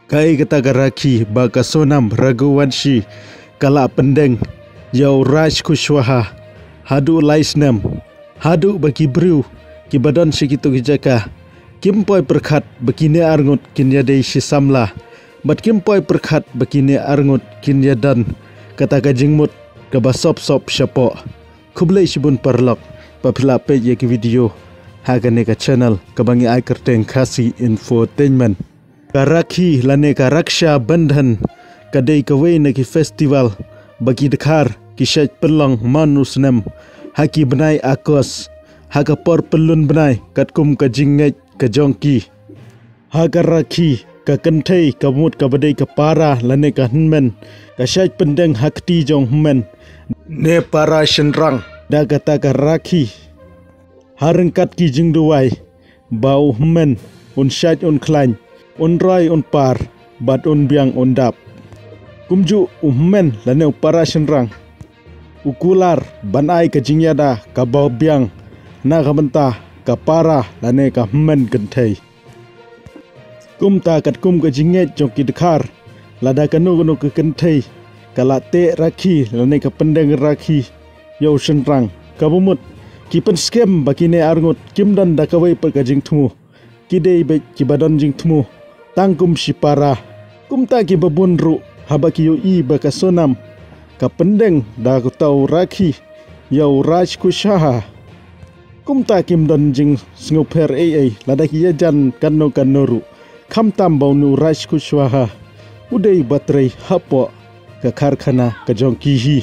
Kai kata garaki baka Sonam Raghuvanshi kala pendeng yau Raj Kushwaha hadu laisnam hadu baki briu ki badan sikitu kijaka kimpoi perkhat bakine arngut kinya dei sisamla bat kimpoi perkhat bakine arngut kinya dan kata ka jingmut ka basop sop syapo kublai sibun parlok papila pe ye ki video hagane ka channel kabangi ai kerteng khasi infotainment Karakhi lane ka Raksha Bandhan kadai kawai na ki festival bagi dekhar ki syaj pelong manusnam haki benai akos haka por pelun benai katkum ka jinget ka jongki haka rakhi ka kenthai ka mut ka badai ka para lane ka hunmen ka syaj pendeng hakti jong humen ne para shenrang da kata ka rakhi harengkat ki jingduai bau humen un syaj un klain on rai on par bat on biang on dap kumju ummen lane para shenrang ukular banai ka jingyada ka bau biang na kamenta ka para lane ka men kenthai kumta kat kum ka jinget joki dekhar lada kanu kanu ka kenthai kala te rakhi lane ka pendeng rakhi yo shenrang ka bumut ki pen scam bakine arngot kimdan da kawai per ka jingthmu kidei be ki badan jingthmu tangkum si para kumta ki babunru habaki yo I baka Sonam ka pendeng da ku tau rakhi yau Raj Kushwaha kumta kim don jing sngoper ai ladaki yajan kanno kannoru khamtam baunu Raj Kushwaha udai batrai hapo ka karkhana ka jongki hi